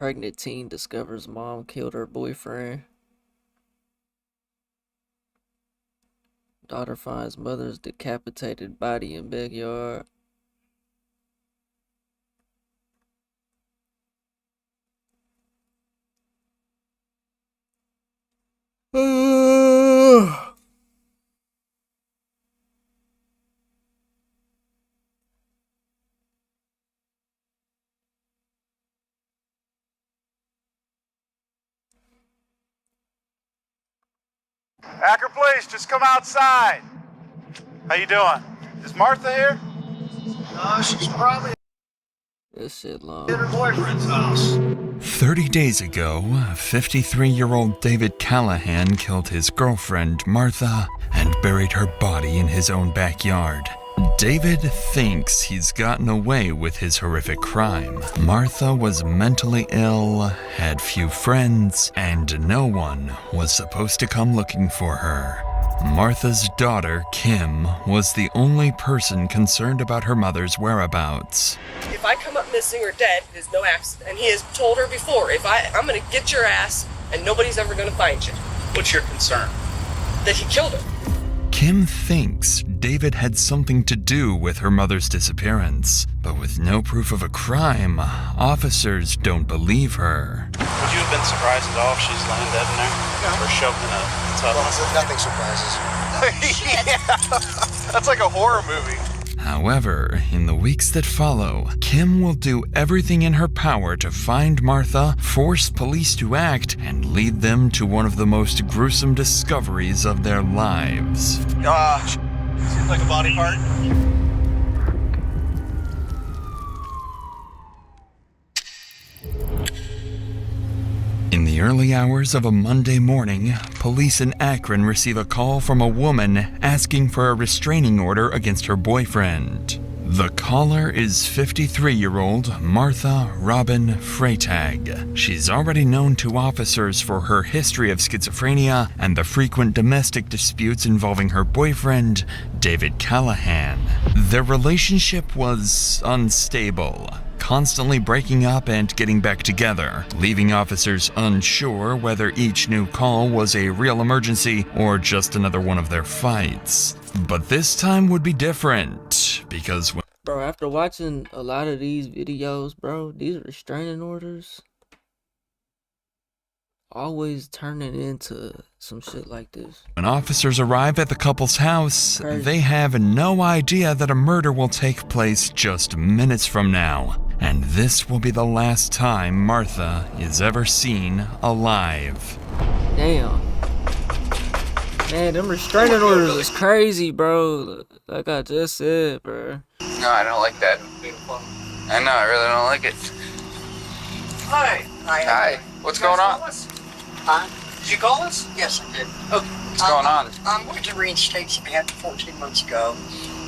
Pregnant teen discovers mom killed her boyfriend. Daughter finds mother's decapitated body in backyard. Acker, please, just come outside. How you doing? Is Martha here? No, she's probably This shit long. at her boyfriend's house. 30 days ago, 53-year-old David Callahan killed his girlfriend, Martha, and buried her body in his own backyard. David thinks he's gotten away with his horrific crime. Martha was mentally ill, had few friends, and no one was supposed to come looking for her. Martha's daughter, Kim, was the only person concerned about her mother's whereabouts. If I come up missing or dead, there's no accident. And he has told her before, I'm gonna get your ass and nobody's ever gonna find you. What's your concern? That he killed her. Kim thinks David had something to do with her mother's disappearance, but with no proof of a crime, officers don't believe her. Would you have been surprised at all if she's laying dead in there? No. Or shoved in a tub? Well, nothing surprises. Yeah, that's like a horror movie. However, in the weeks that follow, Kim will do everything in her power to find Martha, force police to act, and lead them to one of the most gruesome discoveries of their lives. Seems like a body part. In the early hours of a Monday morning, police in Akron receive a call from a woman asking for a restraining order against her boyfriend. The caller is 53-year-old Martha Robin Freytag. She's already known to officers for her history of schizophrenia and the frequent domestic disputes involving her boyfriend, David Callahan. Their relationship was unstable, constantly breaking up and getting back together, leaving officers unsure whether each new call was a real emergency or just another one of their fights. But this time would be different, because Bro, after watching a lot of these videos, bro, these restraining orders always turning into some shit like this. when officers arrive at the couple's house, Crazy. they have no idea that a murder will take place just minutes from now. And this will be the last time Martha is ever seen alive. Damn. Man, them restraining orders is crazy, bro. Like I just said, bro. No, I don't like that. I know, I really don't like it. Hi. Hi, what's going on? Huh? Did you call us? Yes, I did. Okay. What's going on? I'm going to reinstate something I had 14 months ago.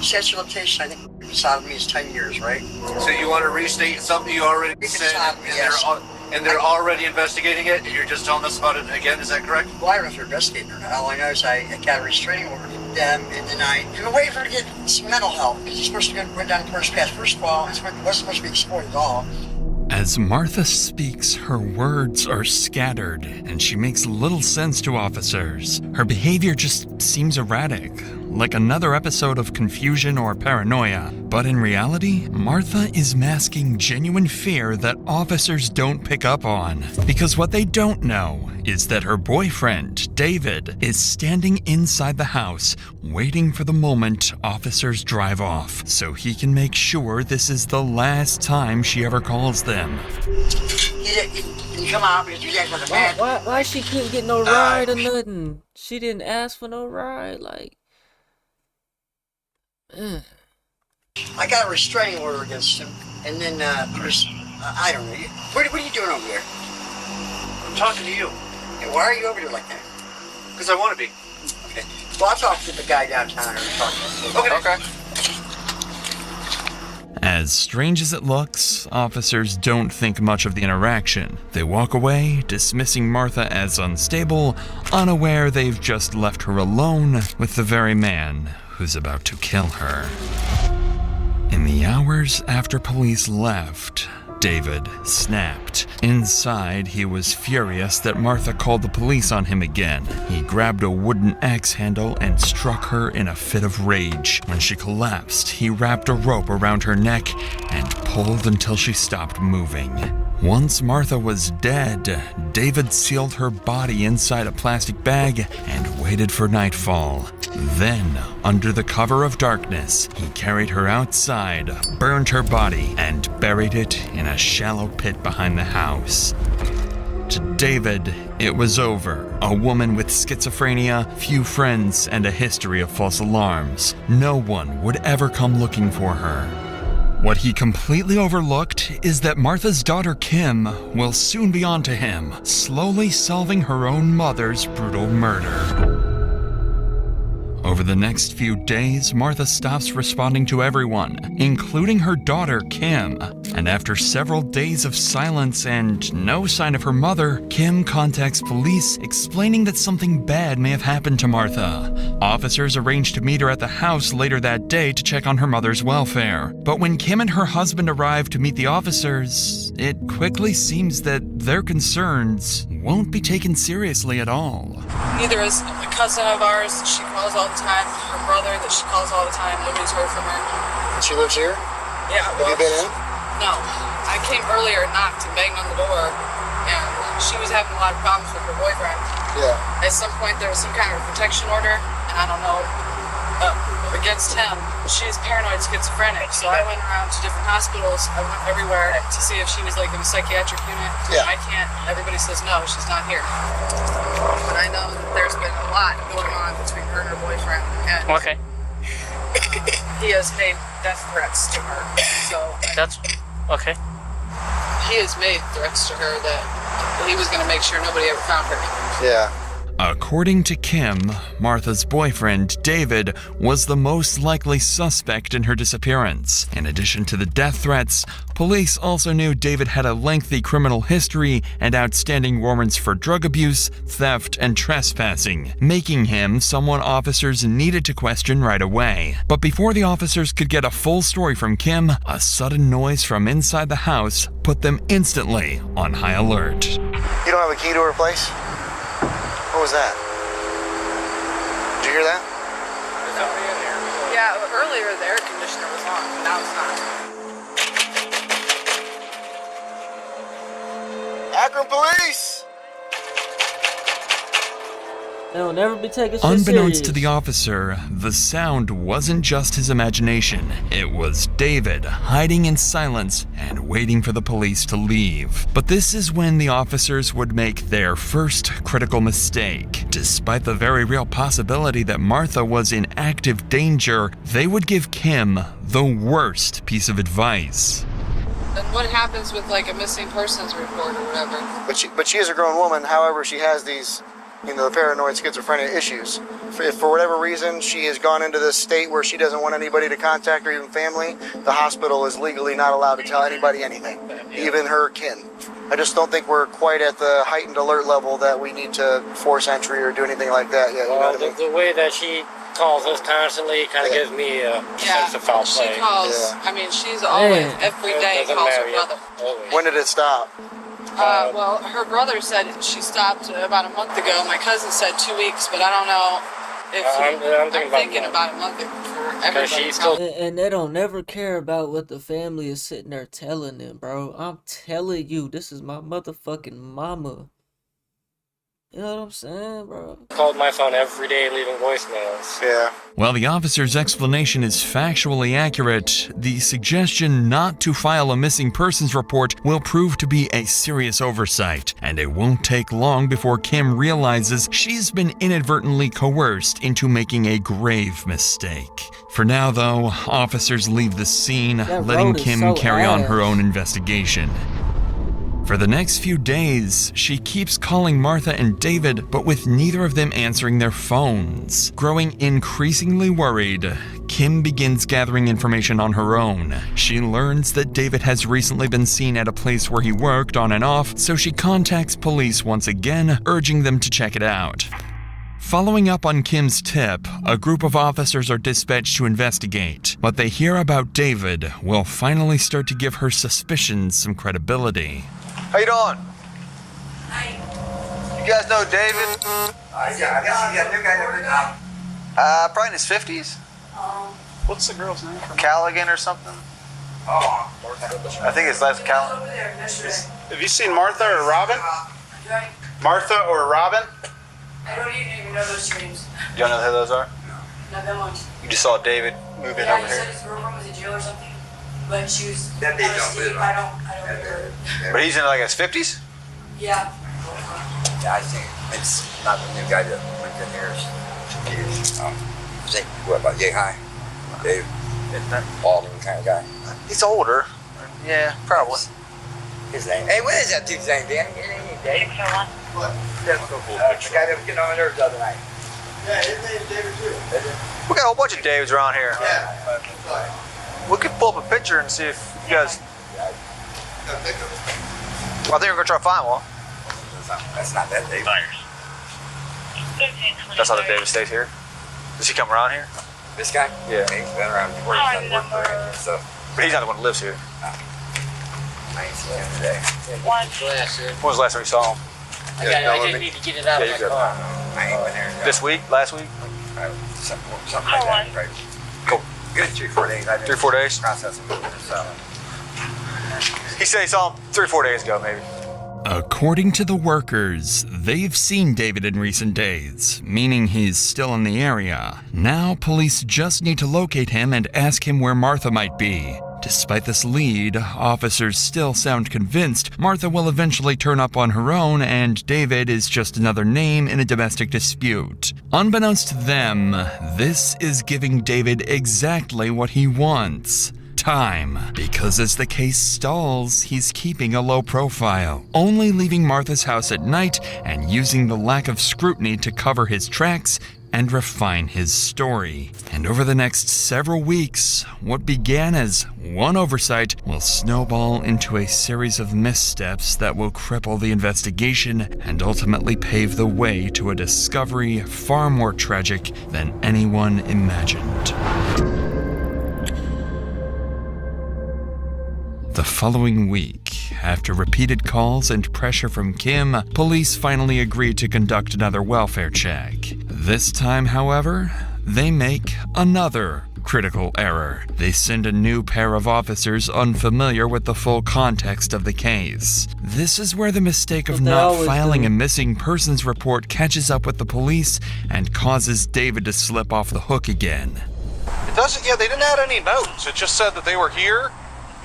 Statute of limitation, I think, beside me is 10 years, right? So you want to restate something you already said, Yes. and they're already investigating it, and you're just telling us about it again, is that correct? Well, I don't know if they're investigating or not. All I know is I got a restraining order from them, and then I've been waiting for her to get some mental help, because he's supposed to go down the first path. First of all, it wasn't supposed to be explored at all. As Martha speaks, her words are scattered, and she makes little sense to officers. Her behavior just seems erratic, like another episode of confusion or paranoia. But in reality, Martha is masking genuine fear that officers don't pick up on. Because what they don't know is that her boyfriend, David, is standing inside the house, waiting for the moment officers drive off, so he can make sure this is the last time she ever calls them. He didn't come out because you guys were the man. Why she couldn't get no ride or nothing? She didn't ask for no ride, like. I got a restraining order against him, and then I don't know. What are you doing over there? I'm talking to you, And why are you over there like that? because I want to be. Okay. Well, I'll talk to the guy downtown. Okay. As strange as it looks, officers don't think much of the interaction. They walk away, dismissing Martha as unstable, unaware they've just left her alone with the very man who's about to kill her. In the hours after police left, David snapped. Inside, he was furious that Martha called the police on him again. He grabbed a wooden axe handle and struck her in a fit of rage. When she collapsed, he wrapped a rope around her neck and pulled until she stopped moving. Once Martha was dead, David sealed her body inside a plastic bag and waited for nightfall. Then, under the cover of darkness, he carried her outside, burned her body, and buried it in a shallow pit behind the house. To David, it was over. A woman with schizophrenia, few friends, and a history of false alarms. No one would ever come looking for her. What he completely overlooked is that Martha's daughter Kim will soon be on to him, slowly solving her own mother's brutal murder. Over the next few days, Martha stops responding to everyone, including her daughter, Kim. And after several days of silence and no sign of her mother, Kim contacts police explaining that something bad may have happened to Martha. Officers arranged to meet her at the house later that day to check on her mother's welfare. But when Kim and her husband arrive to meet the officers, it quickly seems that their concerns won't be taken seriously at all. Neither is a cousin of ours that she calls all the time, her brother that she calls all the time. Nobody's heard from her. She lives here? Yeah, Have well, you been in? No. I came earlier, knocked, and banged on the door, and she was having a lot of problems with her boyfriend. Yeah. At some point, there was some kind of protection order, and I don't know, against him. She's paranoid schizophrenic, so I went around to different hospitals. I went everywhere to see if she was like in a psychiatric unit. Yeah. I can't. Everybody says no, she's not here. But I know that there's been a lot going on between her and her boyfriend, and Okay. he has made death threats to her. So That's okay. he has made threats to her that he was going to make sure nobody ever found her. Yeah. According to Kim, Martha's boyfriend, David, was the most likely suspect in her disappearance. In addition to the death threats, police also knew David had a lengthy criminal history and outstanding warrants for drug abuse, theft, and trespassing, making him someone officers needed to question right away. But before the officers could get a full story from Kim, a sudden noise from inside the house put them instantly on high alert. You don't have a key to her place? What was that? Did you hear that? Yeah, earlier the air conditioner was on, but now it's not. Akron police! They'll never be taken shit Unbeknownst to serious. the officer, the sound wasn't just his imagination. It was David hiding in silence and waiting for the police to leave. But this is when the officers would make their first critical mistake. Despite the very real possibility that Martha was in active danger, they would give Kim the worst piece of advice. Then what happens with like a missing persons report or whatever? But she is a grown woman, however, she has these, the paranoid schizophrenia issues. If for whatever reason she has gone into this state where she doesn't want anybody to contact her, even family, the hospital is legally not allowed to tell anybody anything, even her kin. I just don't think we're quite at the heightened alert level that we need to force entry or do anything like that yet. Well, the way that she calls us constantly kind of gives me a sense of foul play. She calls, Yeah. I mean, she's always, Man. every It day doesn't calls matter her yet. brother. Always. When did it stop? Well, her brother said she stopped about a month ago. My cousin said 2 weeks, but I don't know if I'm thinking about a month for everybody. she's still- And they don't never care about what the family is sitting there telling them, bro. I'm telling you, this is my motherfucking mama. You know what I'm saying, bro? Called my phone every day leaving voicemails. Yeah. While the officer's explanation is factually accurate, the suggestion not to file a missing persons report will prove to be a serious oversight, and it won't take long before Kim realizes she's been inadvertently coerced into making a grave mistake. For now, though, officers leave the scene, That letting road is Kim so carry on her ass. own investigation. For the next few days, she keeps calling Martha and David, but with neither of them answering their phones. Growing increasingly worried, Kim begins gathering information on her own. She learns that David has recently been seen at a place where he worked on and off, so she contacts police once again, urging them to check it out. Following up on Kim's tip, a group of officers are dispatched to investigate. What they hear about David will finally start to give her suspicions some credibility. How you doing? Hi. You guys know David? Yeah, I guess he's a new guy every now. Probably in his 50s. What's the girl's name? Callaghan or something. Oh. I think his last Callaghan. Over there, yesterday. Have you seen Martha or Robin? Right. Martha or Robin? I don't even know those names. You don't know who those are? Not that much. You just saw David move in Yeah, over he said here. his girlfriend was in jail or something. But she was. That they don't live on. I don't remember. But he's in like his 50s? Yeah. Yeah, I think it's not the new guy that lived in here. I think, what about Jay High? Dave? Baldwin kind of guy. He's older. Yeah, probably. His name. Hey, what is that dude's name, Danny? His name ain't Dave. What? The guy that was getting on my nerves the other night. Yeah, his name's David too. We got a whole bunch of Davids around here. Yeah. We could pull up a picture and see if you guys. Well, I think we're gonna try to find one. That's not that Dave. That's how the David stays here. Does he come around here? This guy? Yeah. He's been around before. He's done work for him and stuff. But he's not the one who lives here. I ain't seen him today. When was the last time you saw him? I just need to get it out Yeah, of you my good. car. I ain't been there. This week? Last week? Something like that. Right. Cool. Good 3-4 days. I've been 3-4 days? processing. So. He said he saw him 3 or 4 days ago, maybe. According to the workers, they've seen David in recent days, meaning he's still in the area. Now, police just need to locate him and ask him where Martha might be. Despite this lead, officers still sound convinced Martha will eventually turn up on her own and David is just another name in a domestic dispute. Unbeknownst to them, this is giving David exactly what he wants. Time, because as the case stalls, he's keeping a low profile, only leaving Martha's house at night and using the lack of scrutiny to cover his tracks and refine his story. And over the next several weeks, what began as one oversight will snowball into a series of missteps that will cripple the investigation and ultimately pave the way to a discovery far more tragic than anyone imagined. The following week, after repeated calls and pressure from Kim, police finally agreed to conduct another welfare check. This time, however, they make another critical error. They send a new pair of officers unfamiliar with the full context of the case. This is where the mistake of not filing a missing persons report catches up with the police and causes David to slip off the hook again. It doesn't, yeah, they didn't add any notes. It just said that they were here.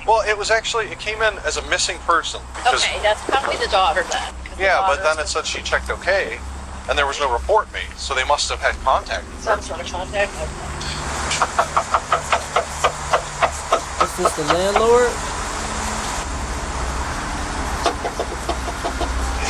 Well, it came in as a missing person. Okay, that's probably the daughter then. Yeah, but then it said she checked okay, and there was no report made, so they must have had contact. Some sort of contact. Is this the landlord?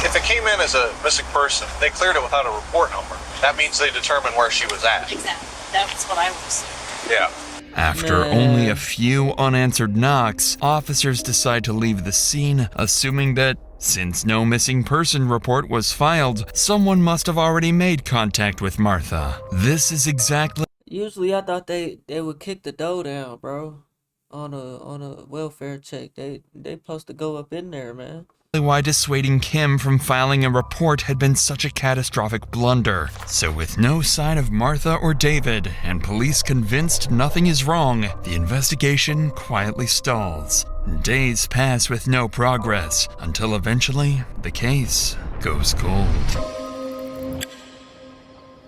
If it came in as a missing person, they cleared it without a report number. That means they determined where she was at. Exactly. That's what I was saying. Yeah. After only a few unanswered knocks, officers decide to leave the scene, assuming that since no missing person report was filed, someone must have already made contact with Martha. This is exactly... Usually I thought they would kick the door down, bro. On a welfare check. They supposed to go up in there, man. Why dissuading Kim from filing a report had been such a catastrophic blunder. So with no sign of Martha or David, and police convinced nothing is wrong, the investigation quietly stalls. Days pass with no progress, until eventually, the case goes cold.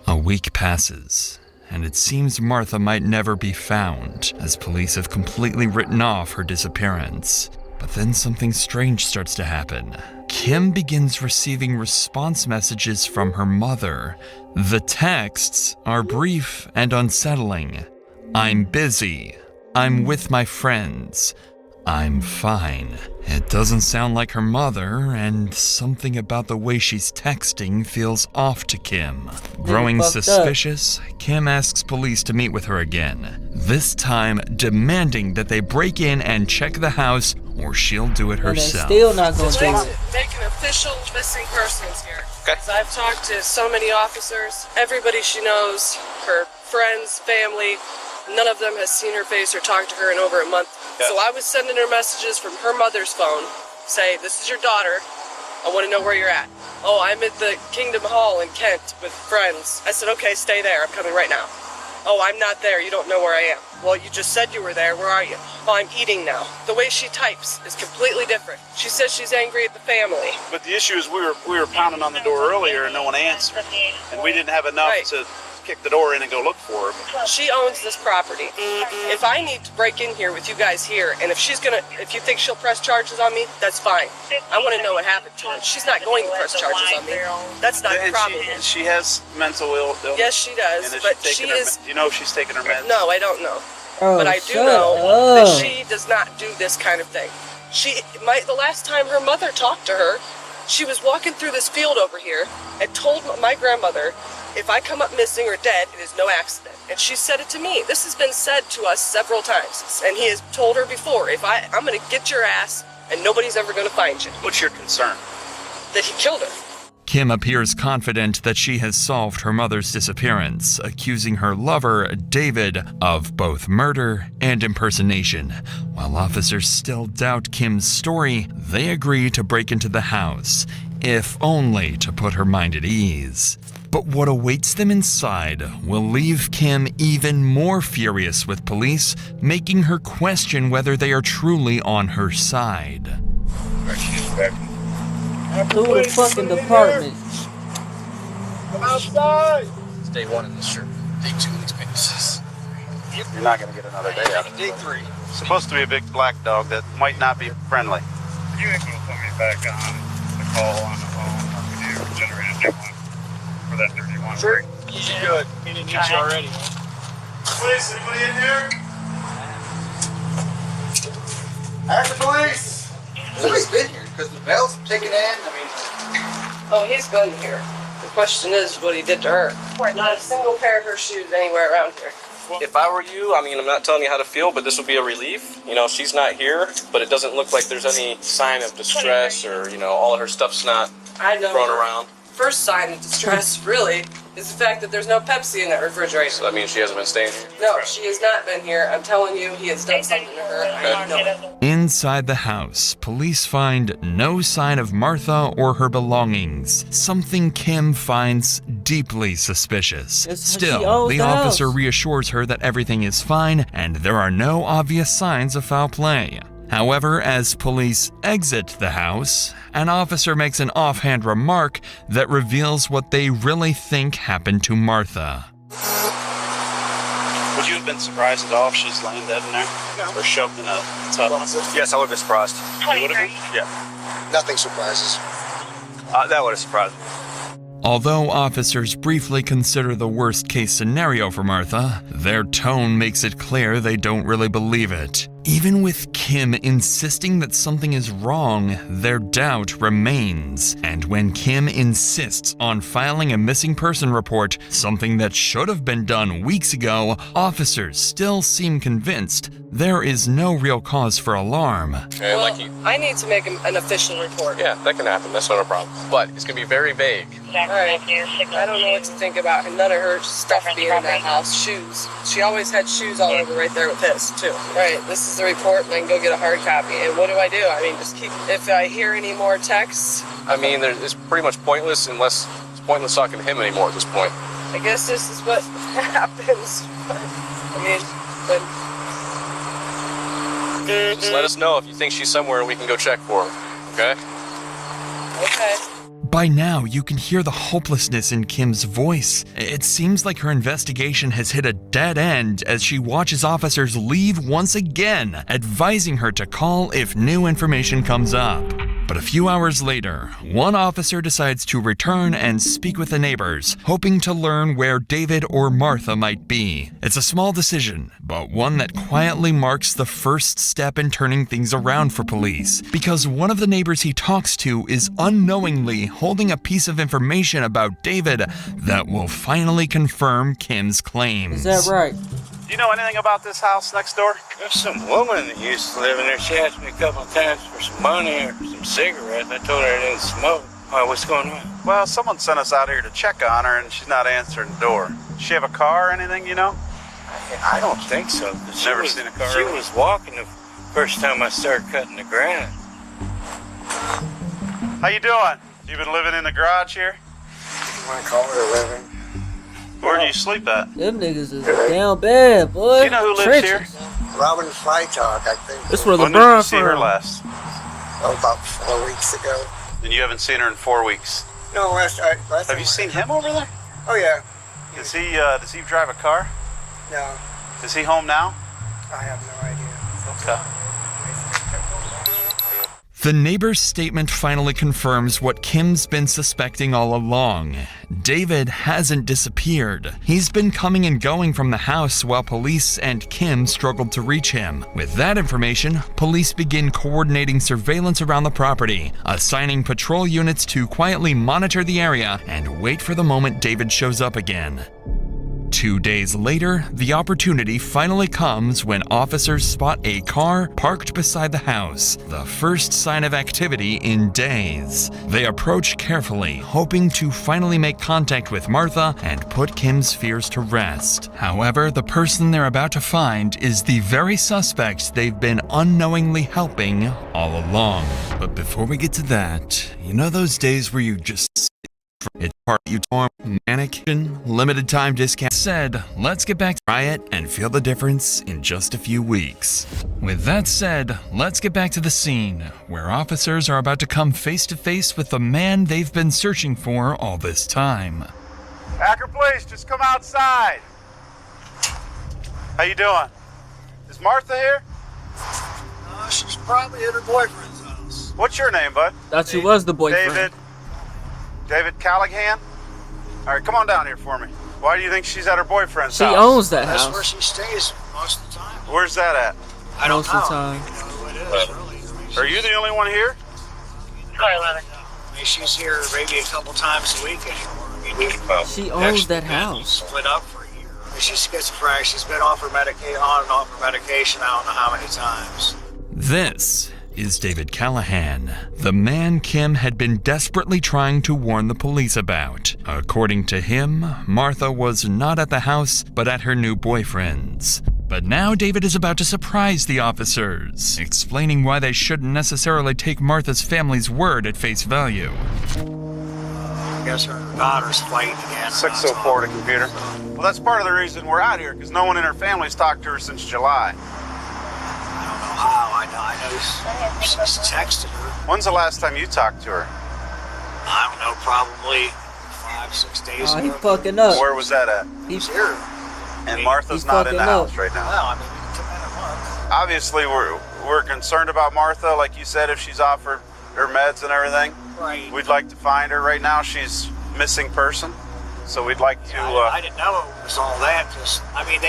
A week passes, and it seems Martha might never be found, as police have completely written off her disappearance. But then something strange starts to happen. Kim begins receiving response messages from her mother. The texts are brief and unsettling. I'm busy. I'm with my friends. I'm fine. It doesn't sound like her mother, and something about the way she's texting feels off to Kim. Growing suspicious, Kim asks police to meet with her again, this time demanding that they break in and check the house or she'll do it And they herself. still not gonna do Let's it. make an official missing persons here. Okay. 'Cause I've talked to so many officers, everybody she knows, her friends, family, none of them has seen her face or talked to her in over a month. Yeah. So I was sending her messages from her mother's phone, say, this is your daughter, I want to know where you're at. Oh, I'm at the Kingdom Hall in Kent with friends. I said, okay, stay there, I'm coming right now. Oh, I'm not there, you don't know where I am. Well, you just said you were there, where are you? Oh, I'm eating now. The way she types is completely different. She says she's angry at the family. But the issue is we were pounding on the door earlier and no one answered. And we didn't have enough to kick the door in and go look for her. She owns this property. If I need to break in here with you guys here, and if you think she'll press charges on me, that's fine. I want to know what happened to her. She's not going to press charges on me. That's not the problem. She has mental illness. Yes, she does, And but she is... Do you know if she's taking her meds? No, I don't know. Oh, But I do shut know that up. she does not do this kind of thing. The last time her mother talked to her, she was walking through this field over here and told my grandmother, if I come up missing or dead, it is no accident. And she said it to me. This has been said to us several times. And he has told her before, I'm going to get your ass and nobody's ever going to find you. What's your concern? That he killed her. Kim appears confident that she has solved her mother's disappearance, accusing her lover, David, of both murder and impersonation. While officers still doubt Kim's story, they agree to break into the house, if only to put her mind at ease. But what awaits them inside will leave Kim even more furious with police, making her question whether they are truly on her side. Through the fucking department. Come outside. It's day 1 in this trip. Day 2 in these witnesses. You're not going to get another day out of it. Day 3. Supposed to be a big black dog that might not be friendly. You ain't gonna put me back on the call on the phone. Or you generate a new one for that 31. Sure. He's good. He didn't need you already. Police, anybody in here? Ask the police. Nobody's been here because the bell's taken in. I mean, Oh, he's been here. The question is what he did to her. Not a single pair of her shoes anywhere around here. If I were you, I mean, I'm not telling you how to feel, but this would be a relief. You know, she's not here, but it doesn't look like there's any sign of distress or, all of her stuff's not thrown around. First sign of distress, really, is the fact that there's no Pepsi in that refrigerator. So that means she hasn't been staying here? No, she has not been here. I'm telling you, he has done something to her. I know it. Inside the house, police find no sign of Martha or her belongings, something Kim finds deeply suspicious. She Still, owns the the officer house. reassures her that everything is fine and there are no obvious signs of foul play. However, as police exit the house, an officer makes an offhand remark that reveals what they really think happened to Martha. Would you have been surprised at all if she's laying dead in there? No. Or shoved in a tub? yes, I would have been surprised. You would have been? Yeah. Nothing surprises. That would have surprised me. Although officers briefly consider the worst-case scenario for Martha, their tone makes it clear they don't really believe it. Even with Kim insisting that something is wrong, their doubt remains. And when Kim insists on filing a missing person report, something that should have been done weeks ago, officers still seem convinced there is no real cause for alarm. Okay, Well, I need to make an official report. Yeah, that can happen. That's not a problem. But it's going to be very vague. Alright, I don't know what to think about none of her stuff being in that house. Shoes. She always had shoes all over right there with his, too. Alright, this is the report, and I can go get a hard copy. And what do? I mean, just keep... If I hear any more texts... I mean, it's pretty much pointless unless it's pointless talking to him anymore at this point. I guess this is what happens. I mean, but... Just let us know if you think she's somewhere and we can go check for her, okay? Okay. By now, you can hear the hopelessness in Kim's voice. It seems like her investigation has hit a dead end as she watches officers leave once again, advising her to call if new information comes up. But a few hours later, one officer decides to return and speak with the neighbors, hoping to learn where David or Martha might be. It's a small decision, but one that quietly marks the first step in turning things around for police, because one of the neighbors he talks to is unknowingly holding a piece of information about David that will finally confirm Kim's claims. Is that right? Do you know anything about this house next door? There's some woman that used to live in there. She asked me a couple of times for some money or some cigarettes. I told her I didn't smoke. Why, what's going on? Well, someone sent us out here to check on her, and she's not answering the door. Does she have a car or anything, you know? I don't think so. Never seen a car. She was walking the first time I started cutting the grass. How you doing? You been living in the garage here? My car living. Where do you sleep at? Them niggas is down bad, boy. Do you know who lives here? Robin Freitag, I think. This where When did LeBron you see her from. last? Oh, about 4 weeks ago. And you haven't seen her in 4 weeks. No, last Have time you seen him over there? Oh, yeah. Does he drive a car? No, Is he home now? I have no idea. Okay. The neighbor's statement finally confirms what Kim's been suspecting all along. David hasn't disappeared. He's been coming and going from the house while police and Kim struggled to reach him. With that information, police begin coordinating surveillance around the property, assigning patrol units to quietly monitor the area and wait for the moment David shows up again. 2 days later, the opportunity finally comes when officers spot a car parked beside the house, the first sign of activity in days. They approach carefully, hoping to finally make contact with Martha and put Kim's fears to rest. However, the person they're about to find is the very suspect they've been unknowingly helping all along. But before we get to that, you know those days where you just it's part you torn, mannequin, limited time discount. Said, let's get back to try it and feel the difference in just a few weeks. With that said, let's get back to the scene, where officers are about to come face to face with the man they've been searching for all this time. Akron Police, just come outside. How you doing? Is Martha here? She's probably at her boyfriend's house. What's your name, bud? Thought she was the boyfriend. David Callahan? All right, come on down here for me. Why do you think she's at her boyfriend's She house? owns that That's house. where she stays most of the time. Where's that at? I don't Most know. of the time. I don't know who it is, really. Are you the only one here? I mean, she's here maybe a couple times a week anymore. I mean, She owns that been house. Split up for a year. I mean, she's schizophrenic. She's been off her on and off her medication. I don't know how many times. This is David Callahan, the man Kim had been desperately trying to warn the police about. According to him, Martha was not at the house, but at her new boyfriend's. But now David is about to surprise the officers, explaining why they shouldn't necessarily take Martha's family's word at face value. I guess her daughter's fighting again. 604 to computer. Well, that's part of the reason we're out here, because no one in her family's talked to her since July. I don't know how. I know she's texted her. When's the last time you talked to her? I don't know, probably 5-6 days Oh, ago. he fucking up. Where was that at? He's here. And Martha's He's not in the fucking up. house right now. Well, I mean, it's been a month. Obviously, we're concerned about Martha, like you said, if she's off her meds and everything. Right. We'd like to find her. Right now, she's missing person. So we'd like to... I didn't know it was all that. Just, I mean,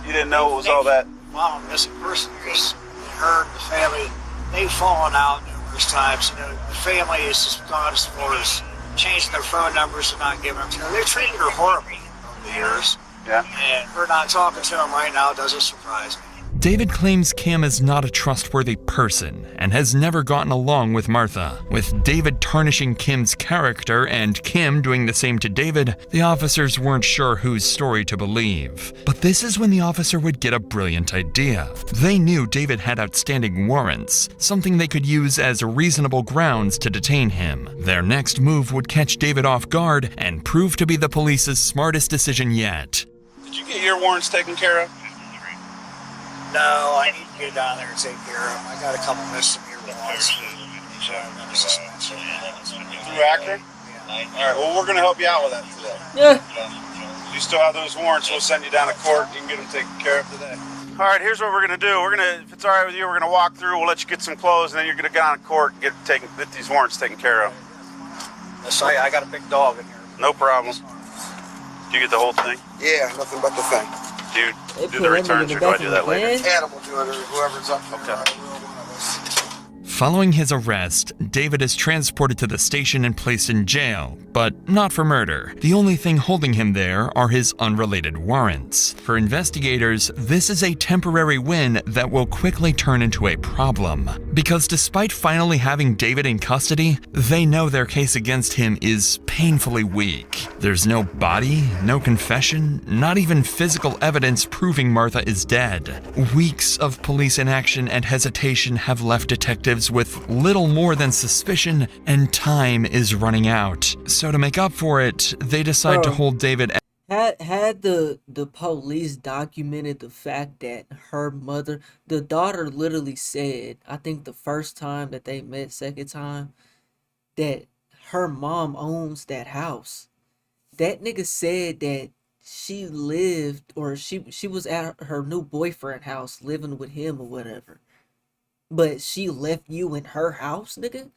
You didn't know it was all that? Well, missing person, because her and the family, they've fallen out numerous times. You know, the family has just gone as far as changing their phone numbers and not giving them to her. They've treated her horribly over the years. Yeah. And her not talking to them right now doesn't surprise me. David claims Kim is not a trustworthy person and has never gotten along with Martha. With David tarnishing Kim's character and Kim doing the same to David, the officers weren't sure whose story to believe. But this is when the officer would get a brilliant idea. They knew David had outstanding warrants, something they could use as reasonable grounds to detain him. Their next move would catch David off guard and prove to be the police's smartest decision yet. Did you get your warrants taken care of? No, I need to get down there and take care of them. I got a couple misdemeanor warrants. Through Akron? All right, well, we're going to help you out with that today. Yeah. You still have those warrants, we'll send you down to court. You can get them taken care of today. All right, here's what we're going to do. If it's all right with you, we're going to walk through. We'll let you get some clothes, and then you're going to go down to court and get these warrants taken care of. I got a big dog in here. No problem. Do you get the whole thing? Yeah, nothing but the thing. Do you They do put the him in returns, the or do I back do of that the later? van? Adam will do it, or whoever's up for Okay. one of us. Following his arrest, David is transported to the station and placed in jail, but not for murder. The only thing holding him there are his unrelated warrants. For investigators, this is a temporary win that will quickly turn into a problem. Because despite finally having David in custody, they know their case against him is painfully weak. There's no body, no confession, not even physical evidence proving Martha is dead. Weeks of police inaction and hesitation have left detectives with little more than suspicion, and time is running out. So to make up for it, they decide to hold David. Had the police documented the fact that her mother, the daughter literally said, I think the first time that they met, second time, that her mom owns that house. That nigga said that she lived, or she was at her new boyfriend house living with him or whatever. But she left you in her house, nigga?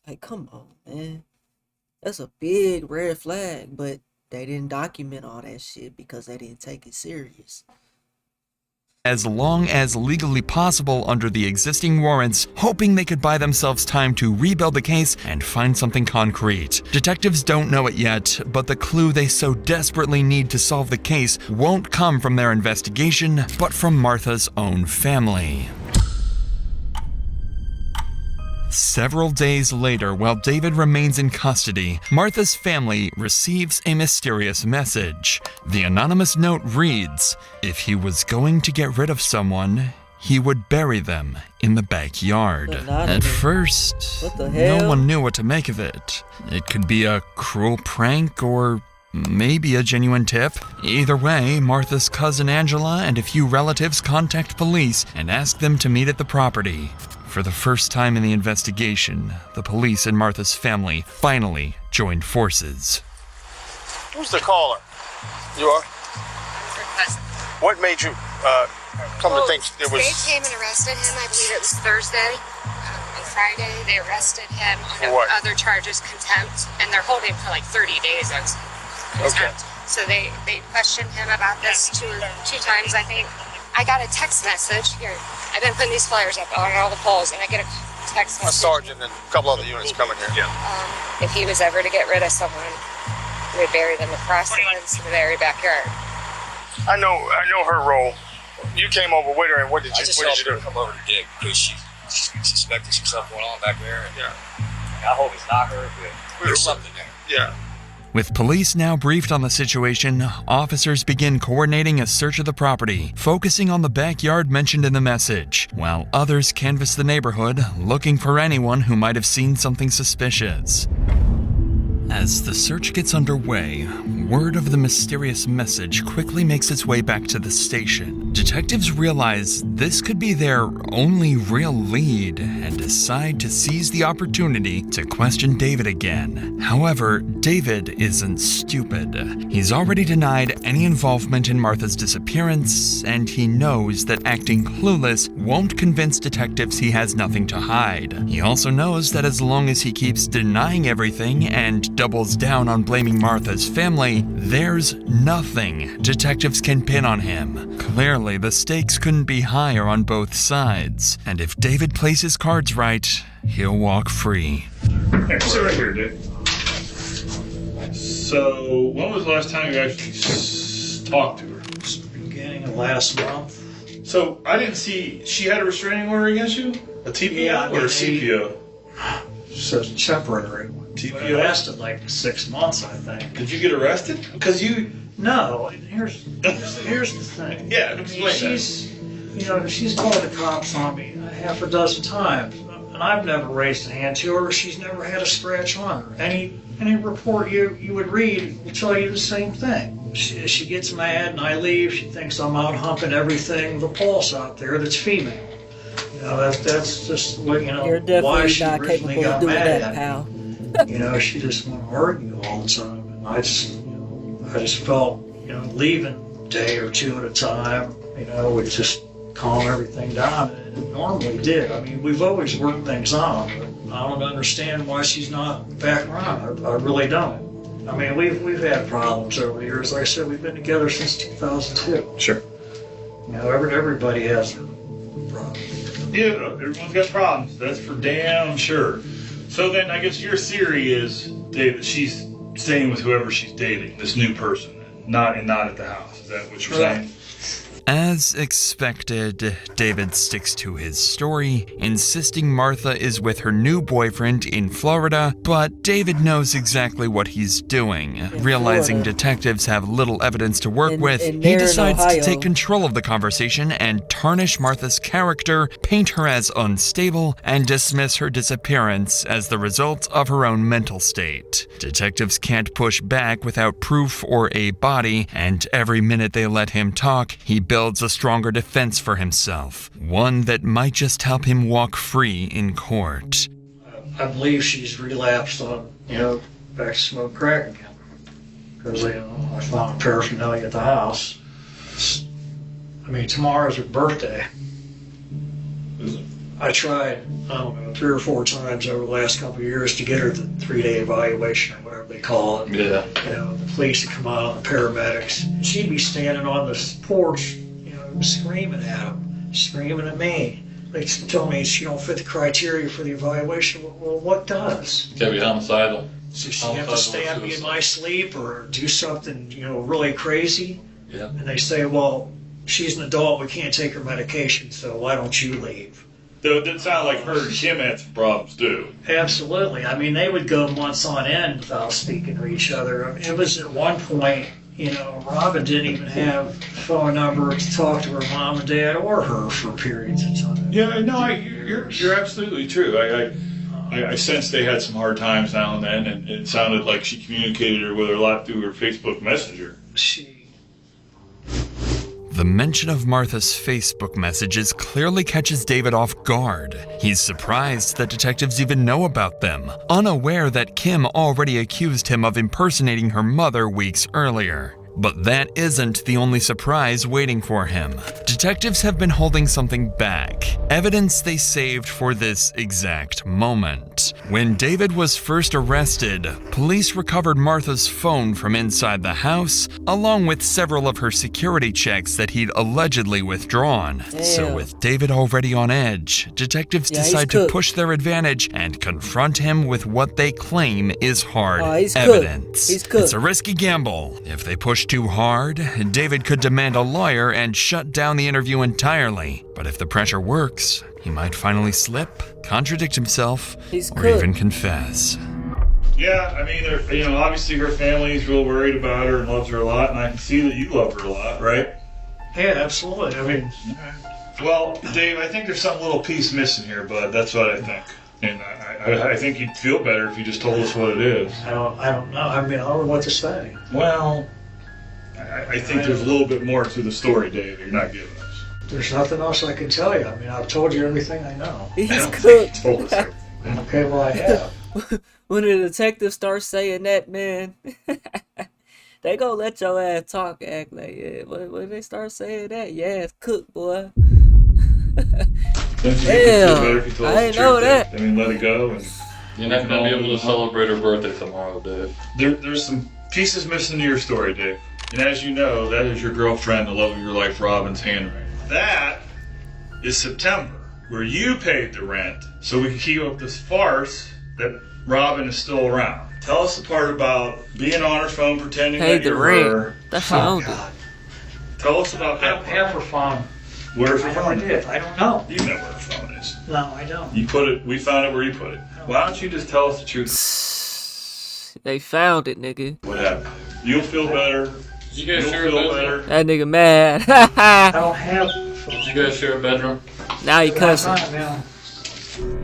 Like, come on, man. That's a big red flag, but they didn't document all that shit because they didn't take it serious. As long as legally possible under the existing warrants, hoping they could buy themselves time to rebuild the case and find something concrete. Detectives don't know it yet, but the clue they so desperately need to solve the case won't come from their investigation, but from Martha's own family. Several days later, while David remains in custody, Martha's family receives a mysterious message. The anonymous note reads, if he was going to get rid of someone, he would bury them in the backyard. At first, no one knew what to make of it. It could be a cruel prank or maybe a genuine tip. Either way, Martha's cousin Angela and a few relatives contact police and ask them to meet at the property. For the first time in the investigation, the police and Martha's family finally joined forces. Who's the caller? You are? What made you come to think it was... They came and arrested him, I believe it was Thursday. On Friday, they arrested him on other charges, contempt, and they're holding him for like 30 days on contempt. So they questioned him about this two times, I think. I got a text message. Here, I've been putting these flyers up on all the poles, and I get a text message. A sergeant and a couple other units coming here. Yeah. If he was ever to get rid of someone, he would bury them across the fence in the very backyard. I know her role. You came over with her, and what did you do? Come over to dig because she suspected some stuff going on back there. And, I hope it's not her, but there's something there. Yeah. With police now briefed on the situation, officers begin coordinating a search of the property, focusing on the backyard mentioned in the message, while others canvass the neighborhood, looking for anyone who might have seen something suspicious. As the search gets underway, word of the mysterious message quickly makes its way back to the station. Detectives realize this could be their only real lead and decide to seize the opportunity to question David again. However, David isn't stupid. He's already denied any involvement in Martha's disappearance, and he knows that acting clueless won't convince detectives he has nothing to hide. He also knows that as long as he keeps denying everything and doubles down on blaming Martha's family, there's nothing detectives can pin on him. Clearly, the stakes couldn't be higher on both sides, and if David plays his cards right, he'll walk free. Hey, sit right here, dude. So, when was the last time you actually talked to her? Beginning of last month. So, I didn't see, she had a restraining order against you? A TPO or a CPO? So temporary one. TPO? It lasted like 6 months, I think. Did you get arrested? Because you... No, here's the thing. Yeah, explain she's called the cops on me half a dozen times, and I've never raised a hand to her. She's never had a scratch on her. Any report you would read will tell you the same thing. She gets mad and I leave. She thinks I'm out humping everything with a pulse out there that's female. That's just what, You're definitely why she not originally capable of got doing mad that, at pal. me. She just want to argue all the time, and I just felt, leaving a day or two at a time, would just calm everything down, and it normally did. I mean, we've always worked things out, but I don't understand why she's not back around. I really don't. I mean, we've had problems over the years. Like I said, we've been together since 2002. Sure. Everybody has problems. Yeah, everyone's got problems. That's for damn sure. So then I guess your theory is, Dave, that she's staying with whoever she's dating, this new person, not at the house. Is that what you're saying? As expected, David sticks to his story, insisting Martha is with her new boyfriend in Florida, but David knows exactly what he's doing. Realizing detectives have little evidence to work with, he decides to take control of the conversation and tarnish Martha's character, paint her as unstable, and dismiss her disappearance as the result of her own mental state. Detectives can't push back without proof or a body, and every minute they let him talk, he builds a stronger defense for himself, one that might just help him walk free in court. I believe she's relapsed on, back to smoke crack again. Because, I found paraphernalia at the house. Tomorrow's her birthday. I tried, 3 or 4 times over the last couple of years to get her the 3-day evaluation or whatever they call it. Yeah. The police would come out, the paramedics. She'd be standing on the porch, screaming at them, screaming at me. They told me she don't fit the criteria for the evaluation. Well, what does? Gotta be homicidal. So she have to stab me in my sleep or do something, really crazy? Yeah. And they say, well, she's an adult, we can't take her medication, so why don't you leave? Though it didn't sound like her and Kim had some problems too. Absolutely. They would go months on end without speaking to each other. It was at one point, Robin didn't even have a phone number to talk to her mom and dad or her for periods of time. Yeah, no, you're absolutely true. I sensed they had some hard times now and then, and it sounded like she communicated with her a lot through her Facebook Messenger. The mention of Martha's Facebook messages clearly catches David off guard. He's surprised that detectives even know about them, unaware that Kim already accused him of impersonating her mother weeks earlier. But that isn't the only surprise waiting for him. Detectives have been holding something back, evidence they saved for this exact moment. When David was first arrested, police recovered Martha's phone from inside the house, along with several of her security checks that he'd allegedly withdrawn. So with David already on edge, detectives decide to push their advantage and confront him with what they claim is hard evidence. It's a risky gamble. If they push too hard, David could demand a lawyer and shut down the interview entirely. But if the pressure works, he might finally slip, contradict himself, or even confess. Yeah, obviously her family's real worried about her and loves her a lot, and I can see that you love her a lot, right? Yeah, absolutely. Well, Dave, I think there's some little piece missing here, bud. That's what I think. And I think you'd feel better if you just told us what it is. I don't know. I don't know what to say. Well, I think there's a little bit more to the story, Dave, you're not giving us. There's nothing else I can tell you. I've told you everything I know. He's cooked. Told us everything. Okay, well, I have. When the detectives start saying that, man, they gonna let your ass talk, act like, yeah. When they start saying that, yeah, it's cooked, boy. Damn, I didn't know that. Let it go. And you're not gonna be able to celebrate her birthday tomorrow, Dave. There's some pieces missing to your story, Dave. And as you know, that is your girlfriend, the love of your life, Robin's handwriting. That is September, where you paid the rent so we can keep up this farce that Robin is still around. Tell us the part about being on her phone, pretending that you're her. That's how Tell us about that. I don't have her phone. Where's her phone? I don't know. You know where her phone is. No, I don't. You put it. We found it where you put it. Why don't you just tell us the truth? They found it, nigga. What happened? You'll feel better. Did you guys share a feel bedroom? better. That nigga mad. I don't have. Did you guys share a bedroom? Now you cussing.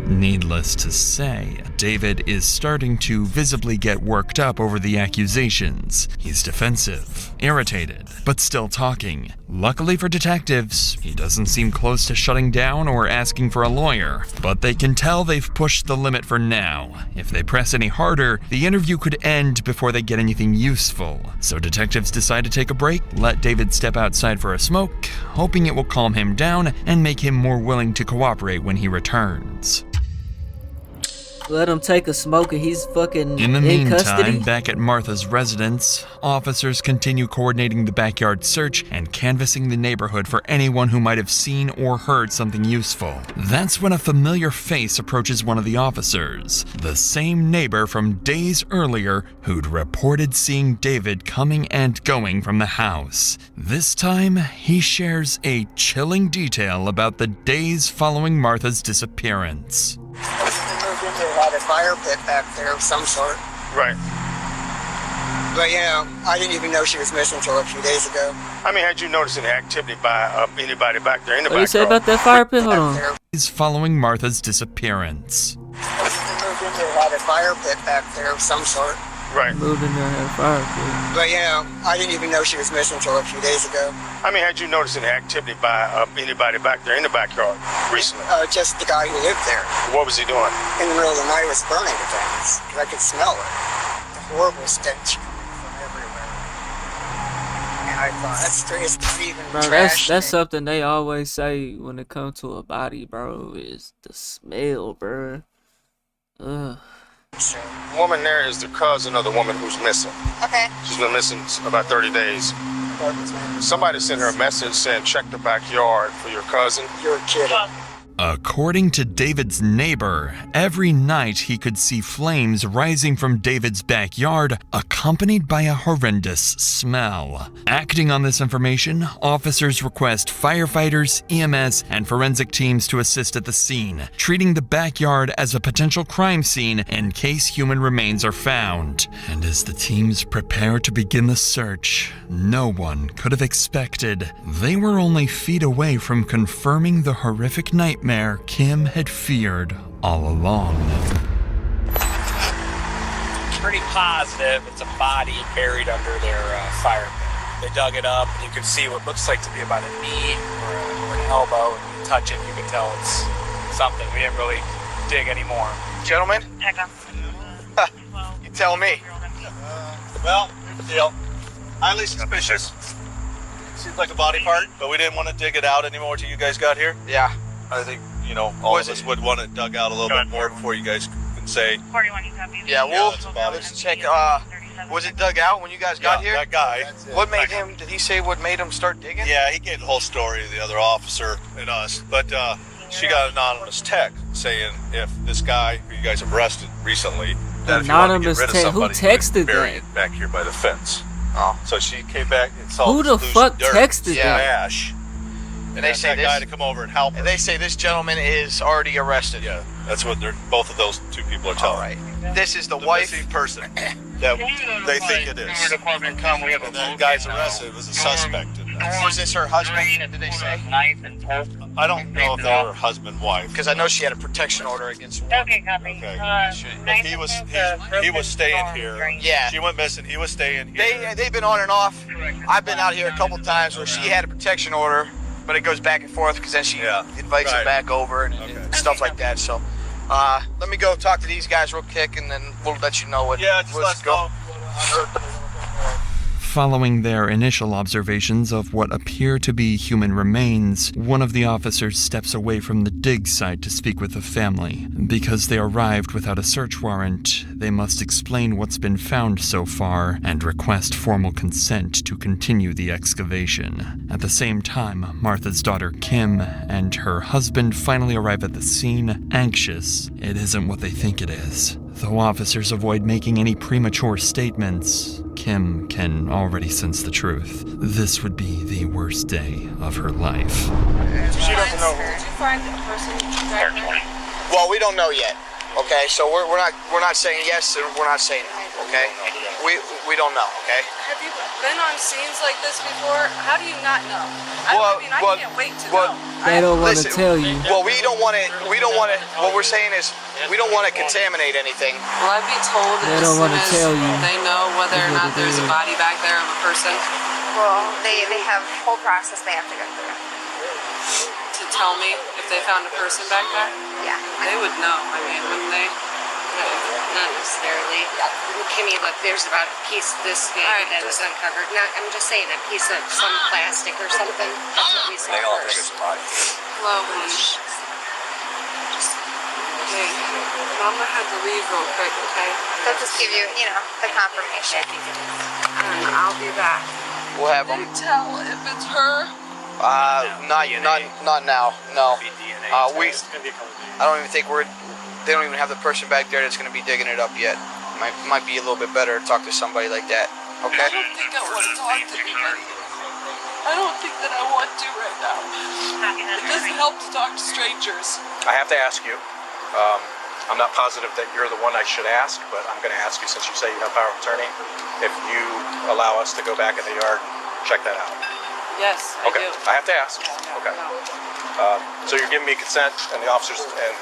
Needless to say, David is starting to visibly get worked up over the accusations. He's defensive, irritated, but still talking. Luckily for detectives, he doesn't seem close to shutting down or asking for a lawyer, but they can tell they've pushed the limit for now. If they press any harder, the interview could end before they get anything useful. So detectives decide to take a break, let David step outside for a smoke, hoping it will calm him down and make him more willing to cooperate when he returns. Let him take a smoke and he's fucking In the in custody. meantime, back at Martha's residence, officers continue coordinating the backyard search and canvassing the neighborhood for anyone who might have seen or heard something useful. That's when a familiar face approaches one of the officers, the same neighbor from days earlier who'd reported seeing David coming and going from the house. This time, he shares a chilling detail about the days following Martha's disappearance. They moved into a fire pit back there of some sort. Right. But, you know, I didn't even know she was missing until a few days ago. I mean, had you noticed any activity by anybody back there in the What do you say backyard? about that fire pit? Hold on. Days following Martha's disappearance. They moved into a fire pit back there of some sort. Right. Moved in there and had a fire pit. But, you know, I didn't even know she was missing until a few days ago. I mean, had you noticed any activity by anybody back there in the backyard recently? Just the guy who lived there. What was he doing? In the middle of the night was burning the things. Because I could smell it. The horrible stench coming from everywhere. And I thought, that's strange. It's even Bro, trash. that's something they always say when it comes to a body, bro, is the smell, bro. Ugh. The woman there is the cousin of the woman who's missing. Okay. She's been missing about 30 days. Somebody sent her a message saying, check the backyard for your cousin. You're kidding. According to David's neighbor, every night he could see flames rising from David's backyard, accompanied by a horrendous smell. Acting on this information, officers request firefighters, EMS, and forensic teams to assist at the scene, treating the backyard as a potential crime scene in case human remains are found. And as the teams prepare to begin the search, no one could have expected they were only feet away from confirming the horrific nightmare Kim had feared all along. Pretty positive it's a body buried under their fire pit. They dug it up, and you can see what looks like to be about a knee or an elbow. And you touch it, you can tell it's something. We didn't really dig anymore. Gentlemen? You tell me. Well, here's the deal. Highly suspicious. Seems like a body part, but we didn't want to dig it out anymore till you guys got here. Yeah. I think, you know, all of us would want it dug out a little bit more before you guys can say. 41, you copy? Yeah, well, that's about it. let's check. Was it dug out when you guys got here? That guy. What made him, did he say what made him start digging? Yeah, he gave the whole story to the other officer and us. But she got an anonymous text saying if this guy who you guys have arrested recently, that if you want to get rid of somebody, who texted bury that? it back here by the fence. Oh. So she came back and saw Who this the loose fuck dirt, texted that? ash. And they say that guy to come over and help her. And they say this gentleman is already arrested. Yeah, that's what both of those two people are telling. All right. This is the wife. Missing person that they think it is. Department come. We have And that guy's arrested was a suspect in this. Was this her husband? Did they say? I don't know if they were husband wife. Because I know she had a protection order against. Okay, copy. Okay. But he was staying here. Yeah. She went missing. He was staying here. They've been on and off. I've been out here a couple times where she had a protection order, but it goes back and forth because then she invites him back over and stuff like that. So let me go talk to these guys real quick, and then we'll let you know what. Yeah, just let's go. Following their initial observations of what appear to be human remains, one of the officers steps away from the dig site to speak with the family. Because they arrived without a search warrant, they must explain what's been found so far and request formal consent to continue the excavation. At the same time, Martha's daughter Kim and her husband finally arrive at the scene, anxious. It isn't what they think it is. Though officers avoid making any premature statements, Kim can already sense the truth. This would be the worst day of her life. She doesn't know. Did you find the person back there? Well, we don't know yet. Okay, so we're not saying yes and we're not saying no. Okay, we don't know. Okay. Have you been on scenes like this before? How do you not know? I can't wait to know. They don't want to tell you. Well, we don't want to. What we're saying is we don't want to contaminate anything. Will I be told They as don't soon wanna as tell you. they know whether or not there's a body back there of a person? Well, they have a whole process they have to go through. To tell me if they found a person back there? Yeah. They would know. I mean, wouldn't they? Not necessarily. Kimmy, look, there's about a piece this big that was uncovered. I'm just saying a piece of some plastic or something. That's what we saw They all think first. it's a body. Hello, honey. Okay. And I'm gonna have to leave real quick, okay? They'll just give you, the confirmation. And I'll be back. We'll have Can them. you tell if it's her? Not now. No. I don't even think they don't even have the person back there that's going to be digging it up yet. Might be a little bit better to talk to somebody like that. Okay. I don't think I want to talk to anybody. I don't think that I want to right now. It doesn't help to talk to strangers. I have to ask you. I'm not positive that you're the one I should ask, but I'm going to ask you since you say you have power of attorney, if you allow us to go back in the yard, check that out. Yes, Okay, I have to ask. Okay. So you're giving me consent, and the officers, and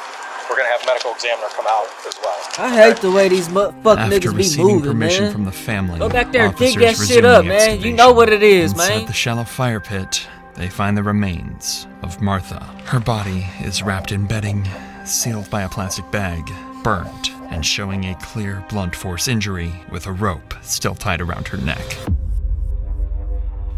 we're gonna have a medical examiner come out as well. I hate the way these fuck After niggas be receiving moving, permission man. from the family, Go back there and dig officers that shit up, resume the man. You know what it is, Inside man. the shallow fire pit, they find the remains of Martha. Her body is wrapped in bedding, sealed by a plastic bag, burnt, and showing a clear blunt force injury with a rope still tied around her neck.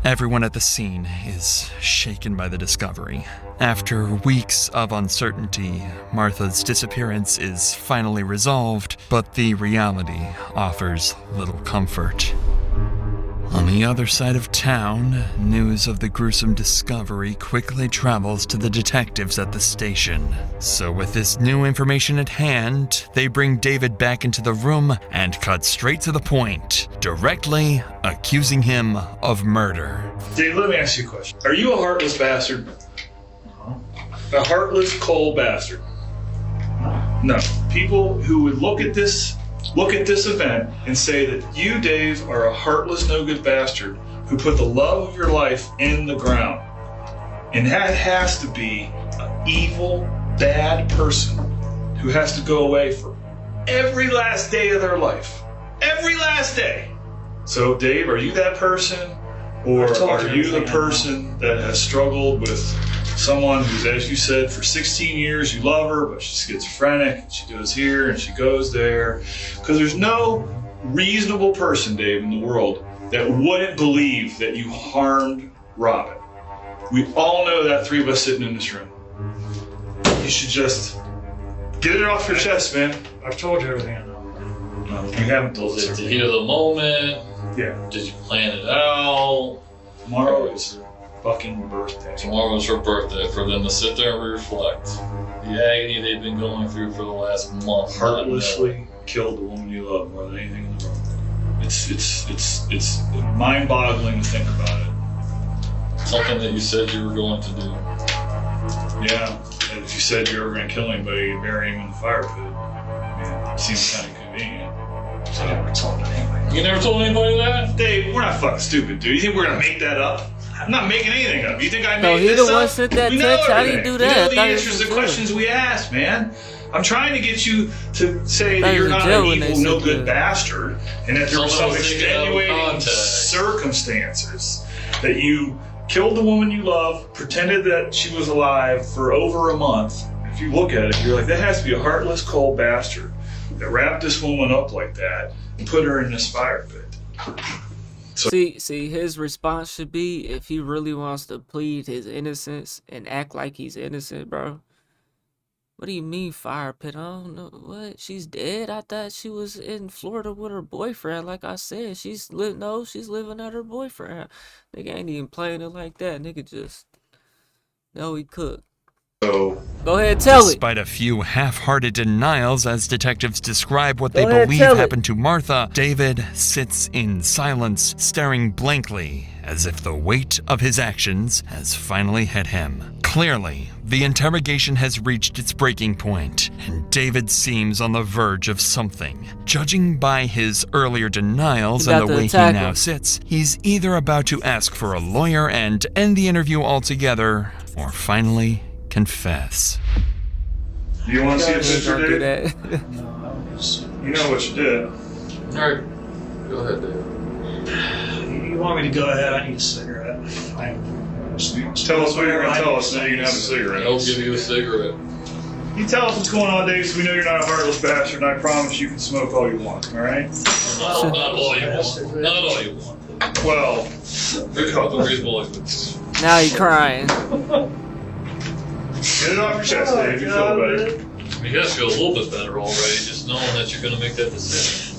Everyone at the scene is shaken by the discovery. After weeks of uncertainty, Martha's disappearance is finally resolved, but the reality offers little comfort. On the other side of town, news of the gruesome discovery quickly travels to the detectives at the station. So with this new information at hand, they bring David back into the room and cut straight to the point, directly accusing him of murder. Dave, let me ask you a question. Are you a heartless bastard? A heartless, cold bastard? No. People who would look at this event and say that you, Dave, are a heartless, no-good bastard who put the love of your life in the ground. And that has to be an evil, bad person who has to go away for every last day of their life. Every last day. So, Dave, are you that person? Or are you the person that has struggled with someone who's, as you said, for 16 years you love her, but she's schizophrenic, and she goes here and she goes there? Because there's no reasonable person, Dave, in the world that wouldn't believe that you harmed Robin. We all know that, three of us sitting in this room. You should just get it off your chest, man. I've told you everything I know. No, you haven't told us Was it the everything. heat of the moment? Yeah. Did you plan it out? Tomorrow is her fucking birthday. Tomorrow was her birthday, for them to sit there and reflect. The agony they've been going through for the last month. Heartlessly killed the woman you love more than anything in the world. It's mind-boggling to think about it. Something that you said you were going to do. Yeah, and if you said you were going to kill anybody, you'd bury him in the fire pit. I mean, it seems kind of convenient. So I never told anybody. You never told anybody that? Dave, we're not fucking stupid, dude. You think we're going to make that up? I'm not making anything up. You think I No, made he this the one up? sent that We know text. How do you everything. do that? We know I the thought he answers was to the in questions we asked, man. I'm trying to get you to say I that thought you're he was not in jail an when they evil, said no good that. bastard, and that there were some Someone was taken out of extenuating context. circumstances that you killed the woman you love, pretended that she was alive for over a month. If you look at it, you're like, that has to be a heartless, cold bastard that wrapped this woman up like that and put her in this fire pit. See, his response should be, if he really wants to plead his innocence and act like he's innocent, bro. What do you mean fire pit? I don't know. What? She's dead? I thought she was in Florida with her boyfriend. Like I said, she's living at her boyfriend. Nigga ain't even playing it like that. Nigga just know he cooked. So go ahead, tell it. Despite a few half-hearted denials as detectives describe what Go they ahead, believe tell it. happened to Martha, David sits in silence, staring blankly, as if the weight of his actions has finally hit him. Clearly, the interrogation has reached its breaking point, and David seems on the verge of something. Judging by his earlier denials He's and about the to way he attack now him. sits, he's either about to ask for a lawyer and end the interview altogether, or finally confess. Do you want to see a Don't picture, do Dave? that. You know what you did. Alright, go ahead, Dave. You want me to go ahead? I need a cigarette. Tell us what you're going to tell us, so you can have a cigarette. I'll give you a cigarette. You tell us what's going on, Dave, so we know you're not a heartless bastard, and I promise you can smoke all you want, alright? Not all you want. Not all you want. Well, There's a reasonable expectation. Now he crying. get it off your chest, Dave. You feel better. You gotta feel a little bit better already, just knowing that you're gonna make that decision.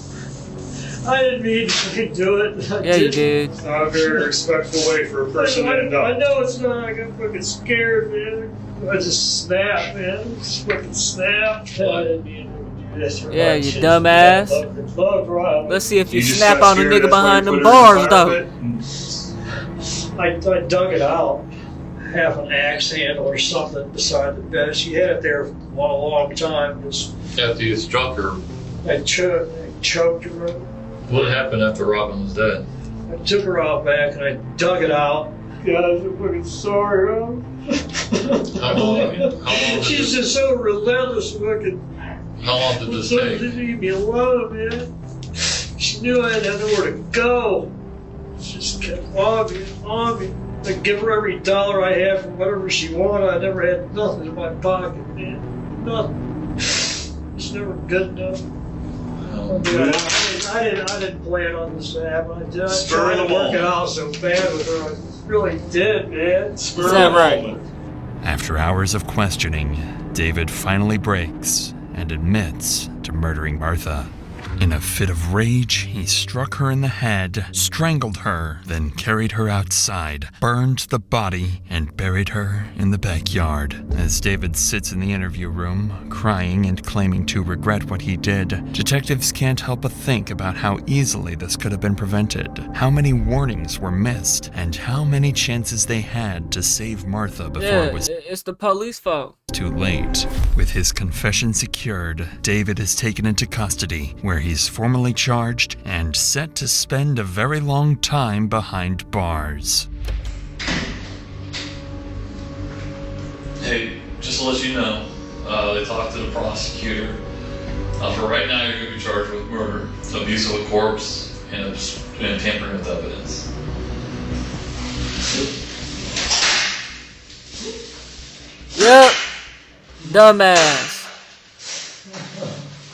I didn't mean to fucking do it. Yeah, you did. It's not a very respectful way for a person to end I up. know it's not. I got fucking scared, man. I just snapped, man. Just fucking snapped. I didn't mean to do this. Yeah, you dumbass. Let's see if you snap on a nigga behind them bars, though. I dug it out. Half an axe handle or something beside the bed. She had it there for a long time. After you struck her, I choked her. what happened after Robin was dead? I took her out back and I dug it out. Guys, I'm fucking sorry, How long She's just so relentless, fucking. How long did this So take? didn't leave me alone, man. She knew I had nowhere to go. She just kept on me, on me. I give her every dollar I had for whatever she wanted. I never had nothing in my pocket, man. Nothing. It's never good enough. I didn't plan on this to happen. I did. I tried to work it out so bad with her. I really did, man. Is that right? After hours of questioning, David finally breaks and admits to murdering Martha. In a fit of rage, he struck her in the head, strangled her, then carried her outside, burned the body, and buried her in the backyard. As David sits in the interview room, crying and claiming to regret what he did, detectives can't help but think about how easily this could have been prevented, how many warnings were missed, and how many chances they had to save Martha before it was It's the police fault. too late. With his confession secured, David is taken into custody, where he's formally charged and set to spend a very long time behind bars. Hey, just to let you know, they talked to the prosecutor. For right now, you're going to be charged with murder, abuse of a corpse, and tampering with evidence. Yep. Dumbass.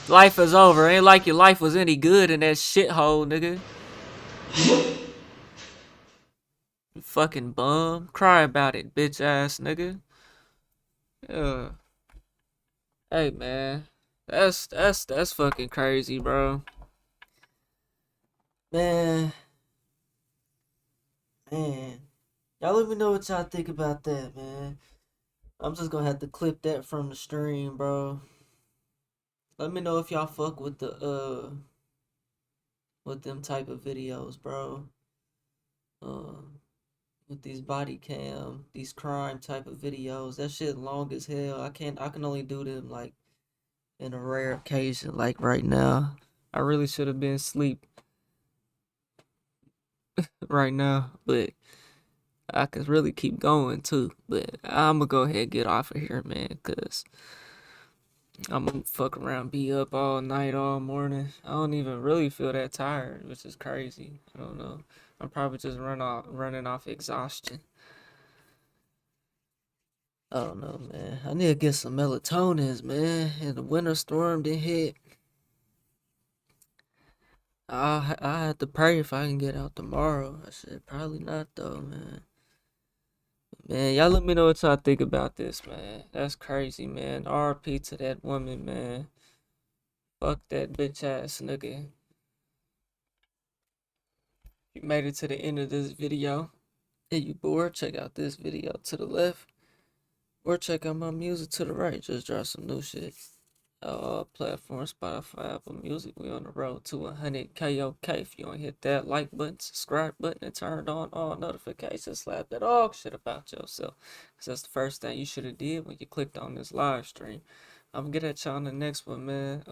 Life is over. Ain't like your life was any good in that shithole, nigga. You fucking bum. Cry about it, bitch ass nigga. Yeah. Hey man. That's fucking crazy, bro. Man. Y'all let me know what y'all think about that, man. I'm just gonna have to clip that from the stream, bro. Let me know if y'all fuck with the with them type of videos, bro. With these body cam, these crime type of videos. That shit long as hell. I can only do them like in a rare occasion, like right now. I really should have been asleep right now, but I could really keep going too. But I'm gonna go ahead and get off of here, man, cause I'm gonna fuck around, be up all night, all morning. I don't even really feel that tired, which is crazy. I don't know. I'm probably just running off exhaustion. I don't know, man. I need to get some melatonins, man. And the winter storm did hit. I have to pray if I can get out tomorrow. I said probably not though, man. Man, y'all let me know what y'all think about this, man. That's crazy, man. RP to that woman, man. Fuck that bitch ass nigga. If you made it to the end of this video and you bored, check out this video to the left. Or check out my music to the right. Just drop some new shit. All platforms, Spotify, Apple Music. We on the road to 100 KOK. If you don't hit that like button, subscribe button, and turned on all notifications, slap that dog shit about yourself. Because that's the first thing you should have did when you clicked on this live stream. I'm gonna get at y'all on the next one, man.